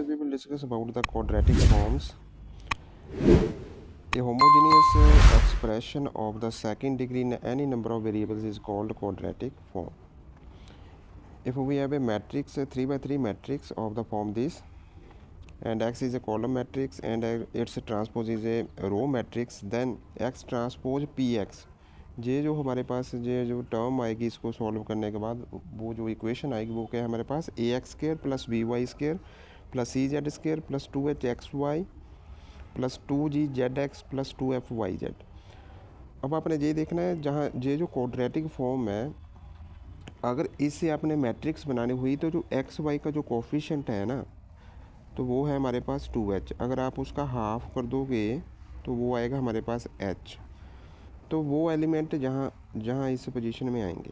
we will discuss about the quadratic forms. A homogeneous expression of the second degree in any number of variables is called quadratic form. If we have a matrix, a 3 by 3 matrix of the form this, and X is a column matrix and its transpose is a row matrix, then X transpose PX, ये जो हमारे पास ये जो term आएगी इसको solve करने के बाद वो जो इक्वेशन आएगी वो क्या है हमारे पास AX² plus BY² plus CZ² plus 2HXY plus 2GZX plus 2FYZ। अब आपने ये देखना है जहाँ ये जो क्वाड्रेटिक फॉर्म है, अगर इससे आपने मैट्रिक्स बनानी हुई तो जो XY का जो कोफिशिएंट है ना, तो वो है हमारे पास 2H। अगर आप उसका हाफ कर दोगे तो वो आएगा हमारे पास H। तो वो एलिमेंट जहाँ इस पोजीशन में आएंगे,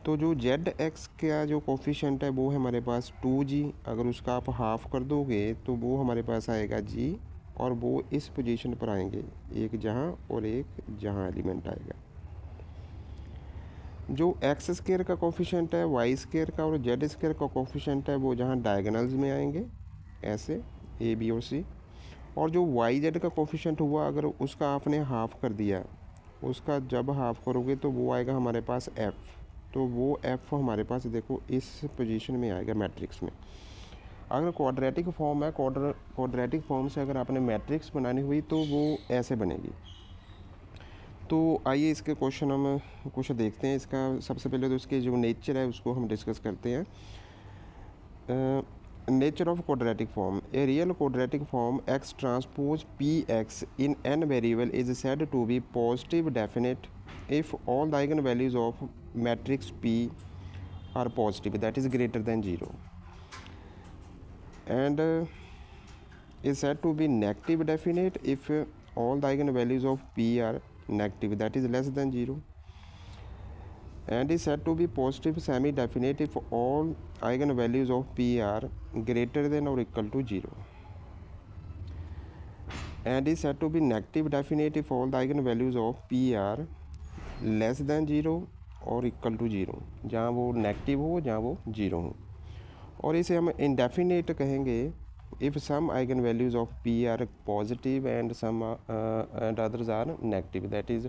तो जो ZX का जो कोफिशिएंट है वो है हमारे पास 2G। अगर उसका आप हाफ कर दोगे तो वो हमारे पास आएगा G, और वो इस पोजीशन पर आएंगे, एक जहाँ और एक जहाँ एलिमेंट आएगा। जो X² का कोफिशिएंट है, Y² का और Z² का कोफिशिएंट है वो जहाँ डायगोनल्स में आएंगे ऐसे A, B और C। और जो YZ का कोफिशिएंट हुआ, अगर उसका आपने हाफ कर दिया, उसका जब हाफ करोगे तो वो आएगा हमारे पास F। तो वो F हमारे पास देखो इस पोजीशन में आएगा मैट्रिक्स में। अगर क्वाड्रेटिक फॉर्म है, क्वाड्रेटिक फॉर्म से अगर आपने मैट्रिक्स बनानी हुई तो वो ऐसे बनेगी। तो आइए इसके क्वेश्चन हम कुछ देखते हैं। इसका सबसे पहले तो इसके जो नेचर है उसको हम डिस्कस करते हैं। Nature of quadratic form. A real quadratic form X transpose PX in n variable is said to be positive definite if all the eigenvalues of matrix P are positive, that is greater than 0, and is said to be negative definite if all the eigenvalues of P are negative, that is less than 0, and is said to be positive semi-definite if all eigenvalues of P are greater than or equal to 0, and is said to be negative definite if all the eigenvalues of P are less than 0 और equal to 0, जहाँ वो negative हो जहाँ वो 0 हो। और इसे हम इंडेफिनेट कहेंगे if some eigenvalues of P are positive and some and others are negative, that is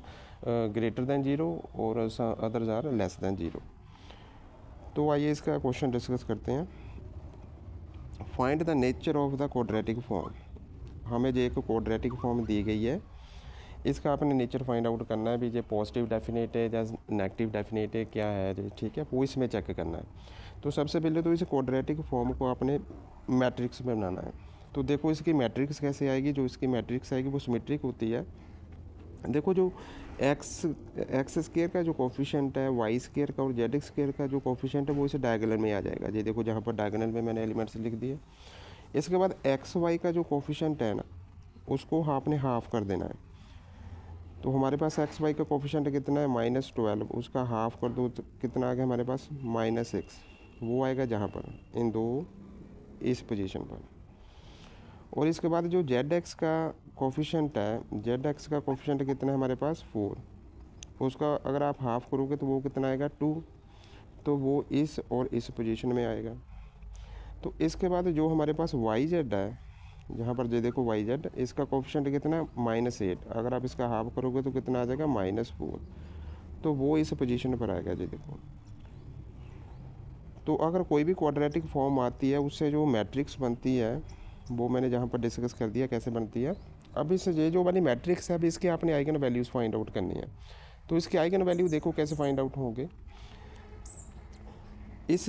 greater than 0 और some others are less than 0। तो आइए इसका क्वेश्चन डिस्कस करते हैं। Find the nature of the quadratic form. हमें जो एक quadratic form दी गई है, इसका आपने नेचर फाइंड आउट करना है भी ये पॉजिटिव डेफिनेट है या नेगेटिव डेफिनेट है, क्या है, ठीक है, वो इसमें चेक करना है। तो सबसे पहले तो इस क्वाड्रेटिक फॉर्म को आपने मैट्रिक्स में बनाना है। तो देखो इसकी मैट्रिक्स कैसे आएगी। जो इसकी मैट्रिक्स आएगी वो सिमेट्रिक होती है। देखो जो X² का जो कोफिशिएंट है, Y² का और Z² का जो कोफिशिएंट है वो इसे डायगोनल में आ जाएगा। ये देखो जहाँ पर डायगोनल में मैंने एलिमेंट्स लिख दिए। इसके बाद XY का जो कोफिशिएंट है ना, उसको आपने हाफ कर देना है। तो हमारे पास XY का कोफिशिएंट कितना है -12, उसका हाफ कर दो तो कितना आ गया हमारे पास -6। वो आएगा जहाँ पर इन दो इस पोजीशन पर। और इसके बाद जो ZX का कोफिशिएंट है, ZX का कोफिशिएंट कितना है हमारे पास 4, उसका अगर आप हाफ करोगे तो वो कितना आएगा 2, तो वो इस और इस पोजीशन में आएगा। तो इसके बाद जो हमारे पास YZ है, जहाँ पर ये देखो YZ, इसका कोफिशिएंट कितना है -8, अगर आप इसका हाफ करोगे तो कितना आ जाएगा -4, तो वो इस पोजीशन पर आएगा। ये देखो, तो अगर कोई भी क्वाड्रेटिक फॉर्म आती है उससे जो मैट्रिक्स बनती है वो मैंने जहाँ पर डिस्कस कर दिया कैसे बनती है। अब इस ये जो वाली मैट्रिक्स है, अब इसके आपने आइगन वैल्यूज़ फाइंड आउट करनी है। तो इसके आइगन वैल्यू देखो कैसे फाइंड आउट होंगे। इस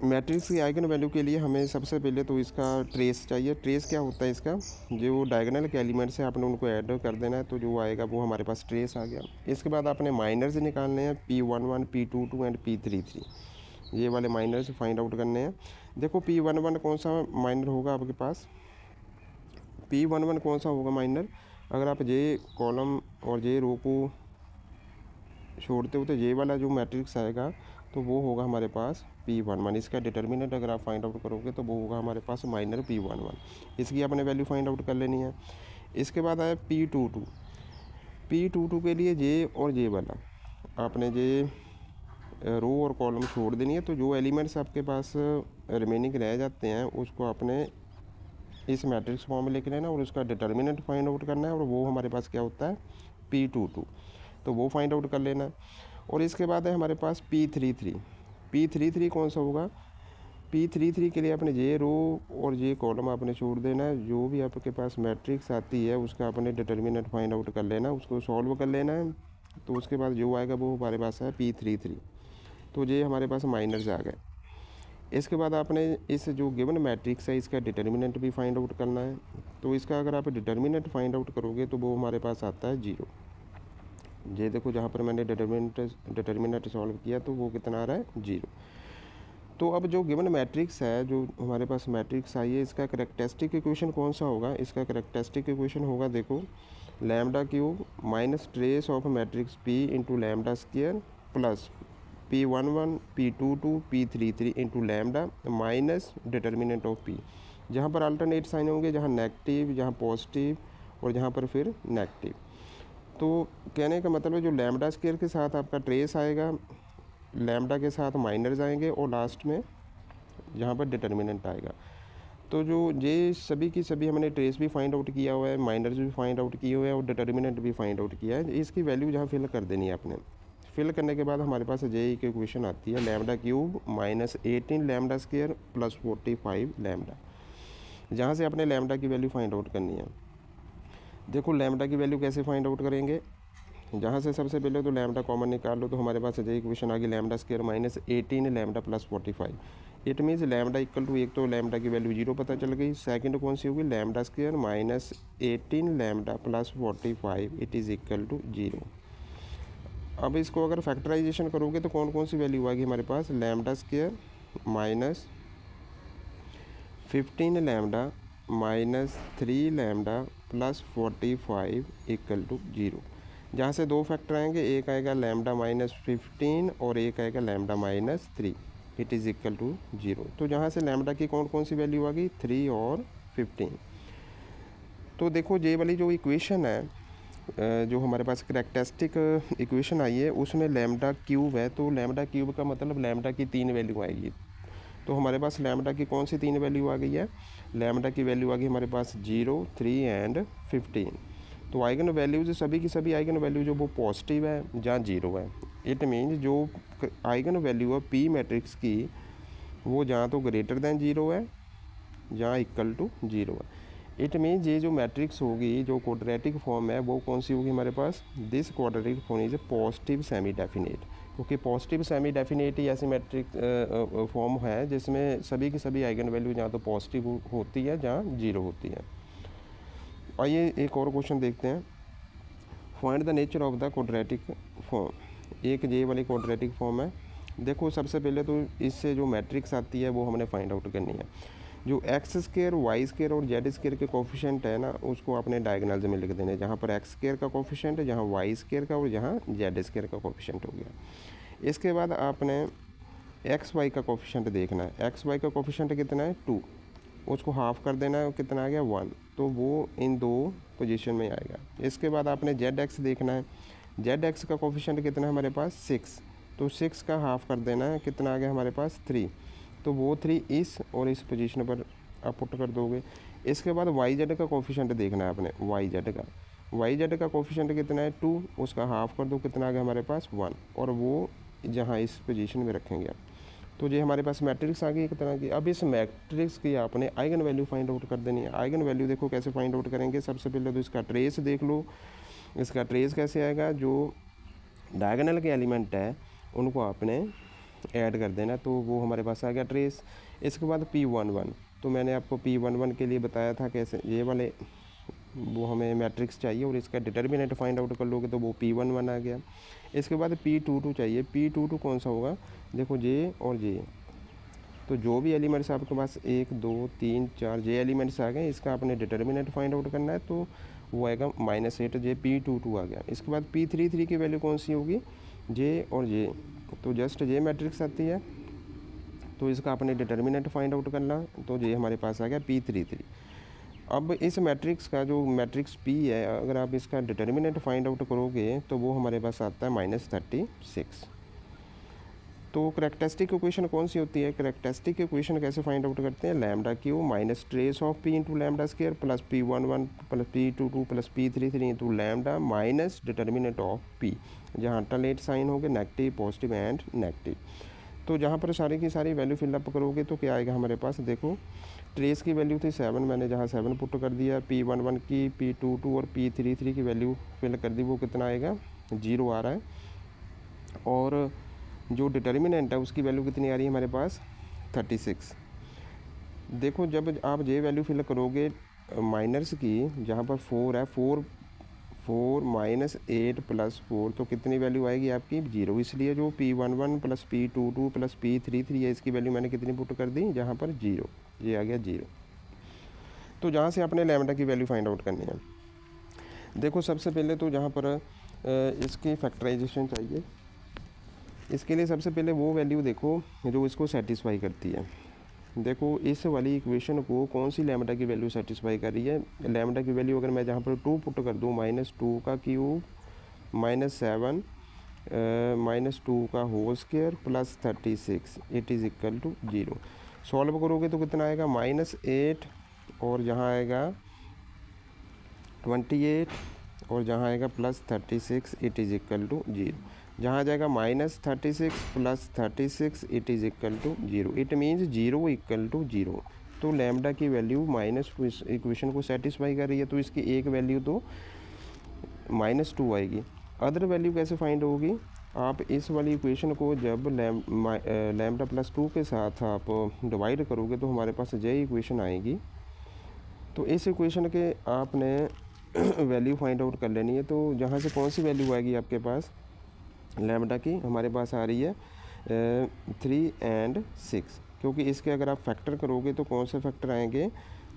मैट्रिक्स की आइगन वैल्यू के लिए हमें सबसे पहले तो इसका ट्रेस चाहिए। ट्रेस क्या होता है इसका, जो डायगोनल के एलिमेंट्स हैं आपने उनको ऐड कर देना है, तो जो आएगा वो हमारे पास ट्रेस आ गया। इसके बाद आपने माइनर्स निकालने हैं, P11, P22 एंड P33, ये वाले माइनर्स फाइंड आउट करने हैं। देखो P11 कौन सा माइनर होगा आपके पास, P11 कौन सा होगा माइनर, अगर आप ये कॉलम और ये रो को छोड़ते हो तो ये वाला जो मैट्रिक्स आएगा तो वो होगा हमारे पास P11। इसका डिटर्मिनेंट अगर आप फाइंड आउट करोगे तो वो होगा हमारे पास माइनर P11। इसकी आपने वैल्यू फाइंड आउट कर लेनी है। इसके बाद आया P22। P22 के लिए ये और ये वाला आपने ये रो और कॉलम छोड़ देनी है। तो जो एलिमेंट्स आपके पास रिमेनिंग रह जाते हैं उसको आपने इस मैट्रिक्स फॉर्म में लिख लेना और उसका डिटर्मिनेंट फाइंड आउट करना है, और वो हमारे पास क्या होता है P22, तो वो फाइंड आउट कर लेना है। और इसके बाद है हमारे पास P33। P33 कौन सा होगा? P33 के लिए आपने जे रो और जे कॉलम आपने छोड़ देना है। जो भी आपके पास मैट्रिक्स आती है उसका आपने डिटर्मिनेंट फाइंड आउट कर लेना, उसको सॉल्व कर लेना है। तो उसके बाद जो आएगा वो हमारे पास है P33। तो ये हमारे पास माइनर्स आ गए। इसके बाद आपने इस जो गिवन मैट्रिक्स है इसका डिटर्मिनेंट भी फाइंड आउट करना है। तो इसका अगर आप डिटर्मिनेंट फाइंड आउट करोगे तो वो हमारे पास आता है 0। ये देखो जहाँ पर मैंने डिटर्मिनेंट सॉल्व किया तो वो कितना आ रहा है 0। तो अब जो गिवन मैट्रिक्स है, जो हमारे पास मैट्रिक्स आई है, इसका करेक्टरिस्टिक इक्वेशन कौन सा होगा? इसका करेक्टरिस्टिक इक्वेशन होगा देखो lambda cube minus trace of matrix P into lambda square plus P11 P22 P33 into lambda minus determinant of P। जहाँ पर अल्टरनेट साइन होंगे, जहाँ नेगेटिव, जहाँ पॉजिटिव और जहाँ पर फिर नेगेटिव। तो कहने का मतलब है जो लैम्डा स्क्वायर के साथ आपका ट्रेस आएगा, लैम्डा के साथ माइनर्स आएंगे और लास्ट में जहाँ पर डिटर्मिनेंट आएगा। तो जो ये सभी की सभी हमने ट्रेस भी फाइंड आउट किया हुआ है, माइनर्स भी फाइंड आउट किए हुए हैं और डिटर्मिनेंट भी फाइंड आउट किया है। इसकी वैल्यू जहाँ फिल कर देनी है आपने। फिल करने के बाद हमारे पास जे की इक्वेशन आती है lambda cube minus 18 lambda square plus 45 lambda, जहाँ से अपने लैम्डा की वैल्यू फाइंड आउट करनी है। देखो लैम्डा की वैल्यू कैसे फाइंड आउट करेंगे, जहाँ से सबसे पहले तो लैम्डा कॉमन निकाल लो, तो हमारे पास जे इक्वेशन आ गई lambda square minus 18 lambda plus 45। It means lambda equal to, एक तो लैम्डा की वैल्यू 0 पता चल गई, सेकंड कौन सी होगी lambda square minus 18 lambda plus 45 it is equal to 0। अब इसको अगर फैक्टराइजेशन करोगे तो कौन कौन सी वैल्यू आएगी हमारे पास? Lambda square minus 15 lambda minus 3 lambda plus 45 equal to 0। जहाँ से दो फैक्टर आएंगे, एक आएगा लैम्डा माइनस 15 और एक आएगा lambda minus 3, it is equal to 0। तो जहाँ से लैम्डा की कौन कौन सी वैल्यू आ गई? 3 और 15। तो देखो ये वाली जो इक्वेशन है, जो हमारे पास करेक्टरिस्टिक इक्वेशन आई है उसमें लैम्डा क्यूब है, तो लैम्डा क्यूब का मतलब लैम्डा की 3 वैल्यू आएगी। तो हमारे पास लैम्डा की कौन सी 3 वैल्यू आ गई है? लैम्डा की वैल्यू आ गई हमारे पास 0, 3 एंड 15। तो आइगन वैल्यूज सभी की सभी आइगन वैल्यू जो वो पॉजिटिव है जहाँ 0 है। इट मीन्स जो आइगन वैल्यू है पी मैट्रिक्स की वो जहाँ तो ग्रेटर दैन 0 है, जहाँ इक्वल टू 0 है। इट मीन्स ये जो मैट्रिक्स होगी, जो क्वाड्रेटिक फॉर्म है, वो कौन सी होगी हमारे पास? This quadratic form is a positive semi definite, क्योंकि पॉजिटिव सेमी डेफिनेट ही ऐसी मैट्रिक्स फॉर्म है जिसमें सभी की सभी आइगन वैल्यू जहाँ तो पॉजिटिव होती है, जहाँ 0 होती है। आइए एक और क्वेश्चन देखते हैं। Find the nature of the quadratic form. एक ये वाली क्वाड्रेटिक फॉर्म है। देखो सबसे पहले तो इससे जो मैट्रिक्स आती है वो हमने फाइंड आउट करनी है। जो एक्स स्क्वायर, वाई स्क्वायर और जेड स्क्वायर के कोफिशिएंट है ना, उसको आपने डायगोनल्स में लिख देना है। जहाँ पर एक्स स्क्वायर का कोफिशिएंट है, जहाँ वाई स्क्वायर का और जहाँ जेड स्क्वायर का कोफिशिएंट हो गया। इसके बाद आपने एक्स वाई का कोफिशिएंट देखना है। एक्स वाई का कोफिशिएंट कितना है? 2, उसको हाफ कर देना है, कितना आ गया 1, तो वो इन दो पोजीशन में आएगा। इसके बाद आपने जेड एक्स देखना है। जेड एक्स का कोफिशिएंट कितना है हमारे पास? 6, तो 6 का हाफ कर देना है, कितना आ गया हमारे पास 3, तो वो 3 इस और इस पोजीशन पर आप पुट कर दोगे। इसके बाद वाई जेड का कोफिशिएंट देखना है आपने। वाई जेड का कोफिशिएंट कितना है? 2, उसका हाफ कर दो, कितना आ गया हमारे पास 1, और वो जहाँ इस पोजीशन में रखेंगे आप। तो ये हमारे पास मैट्रिक्स आ गई एक तरह की। अब इस मैट्रिक्स की आपने आइगन वैल्यू फाइंड आउट कर देनी है। आइगन वैल्यू देखो कैसे फाइंड आउट करेंगे। सबसे पहले तो इसका ट्रेस देख लो। इसका ट्रेस कैसे आएगा? जो डायगोनल के एलिमेंट है उनको आपने ऐड कर देना, तो वो हमारे पास आ गया ट्रेस। इसके बाद P11, तो मैंने आपको P11 के लिए बताया था कैसे, ये वाले वो हमें मैट्रिक्स चाहिए और इसका डिटर्मिनेंट फाइंड आउट कर लोगे तो वो P11 आ गया। इसके बाद P22 चाहिए। P22 कौन सा होगा? देखो जे और जे, तो जो भी एलिमेंट्स आपके पास 1 2 3 4 जे एलिमेंट्स आ गए, इसका आपने डिटर्मिनेंट फाइंड आउट करना है, तो वो आएगा -8 जे। P22 आ गया। इसके बाद P33 की वैल्यू कौन सी होगी? जे और जे, तो जस्ट जे मैट्रिक्स आती है, तो इसका आपने डिटर्मिनेंट फाइंड आउट करना, तो जे हमारे पास आ गया P33। अब इस मैट्रिक्स का जो मैट्रिक्स P है, अगर आप इसका डिटर्मिनेंट फाइंड आउट करोगे तो वो हमारे पास आता है -36। तो करैक्टरिस्टिक इक्वेशन कौन सी होती है? करैक्टरिस्टिक इक्वेशन कैसे फाइंड आउट करते हैं? Lambda Q minus trace of P into lambda square plus P11 plus P22 plus P33 into lambda minus determinant of P, जहाँ अल्टरनेट साइन होंगे नेगेटिव पॉजिटिव एंड नेगेटिव। तो जहाँ पर सारी की सारी वैल्यू फिलअप करोगे तो क्या आएगा हमारे पास? देखो ट्रेस की वैल्यू थी 7, मैंने जहाँ 7 पुट कर दिया, P11 की, P22 और P33 की वैल्यू फिल कर दी, वो कितना आएगा? 0 आ रहा है। और जो डिटर्मिनेंट है उसकी वैल्यू कितनी आ रही है हमारे पास? 36। देखो जब आप ये वैल्यू फिल करोगे माइनर्स की, जहाँ पर 4 है, 4 माइनस 8 प्लस 4, तो कितनी वैल्यू आएगी आपकी? 0। इसलिए जो P11 plus P22 plus P33 है, इसकी वैल्यू मैंने कितनी पुट कर दी? जहाँ पर 0, ये आ गया 0। तो जहाँ से आपने लैम्डा की वैल्यू फाइंड आउट करनी है, देखो सबसे पहले तो जहाँ पर इसकी फैक्टराइजेशन चाहिए, इसके लिए सबसे पहले वो वैल्यू देखो जो इसको सेटिस्फाई करती है। देखो इस वाली इक्वेशन को कौन सी लैम्डा की वैल्यू सेटिस्फाई कर रही है? लैम्डा की वैल्यू अगर मैं जहाँ पर 2 पुट कर दूँ, -2 का क्यूब माइनस 7 -2 का whole square plus 36, it is equal to 0। Solve करोगे तो कितना आएगा? -8 और जहाँ आएगा 28 और जहाँ आएगा plus 36, it is equal to 0। जहाँ आ जाएगा -36 plus 36, it is equal to 0। It means 0 equal to 0। तो लैम्डा की वैल्यू -2 इक्वेशन को सेटिस्फाई कर रही है, तो इसकी एक वैल्यू तो -2 आएगी। अदर वैल्यू कैसे फाइंड होगी? आप इस वाली इक्वेशन को जब लैम्डा प्लस 2 के साथ आप डिवाइड करोगे तो हमारे पास यही इक्वेशन आएगी। तो इस इक्वेशन के आपने वैल्यू फाइंड आउट कर लेनी है। तो जहाँ से कौन सी वैल्यू आएगी आपके पास? लैम्डा की हमारे पास आ रही है 3 और 6, क्योंकि इसके अगर आप फैक्टर करोगे तो कौन से फैक्टर आएंगे?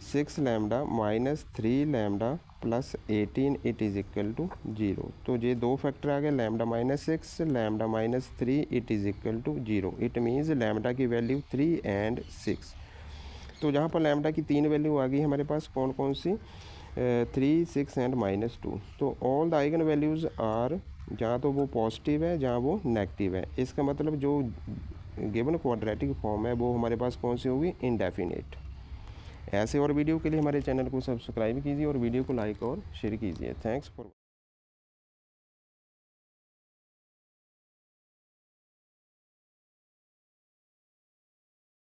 6 lambda minus 3 lambda plus 18, it is equal to 0। तो ये दो फैक्टर आ गए, lambda -6 lambda -3, it is equal to 0। It means lambda की वैल्यू 3 और 6। तो जहाँ पर लैम्डा की 3 वैल्यू आ गई हमारे पास, कौन कौन सी? 3, 6 एंड -2। तो all the eigen values are, जहाँ तो वो पॉजिटिव है जहाँ वो नेगेटिव है। इसका मतलब जो गिवन क्वाड्रेटिक फॉर्म है वो हमारे पास कौन सी होगी? इनडेफिनेट। ऐसे और वीडियो के लिए हमारे चैनल को सब्सक्राइब कीजिए और वीडियो को लाइक और शेयर कीजिए। Thanks for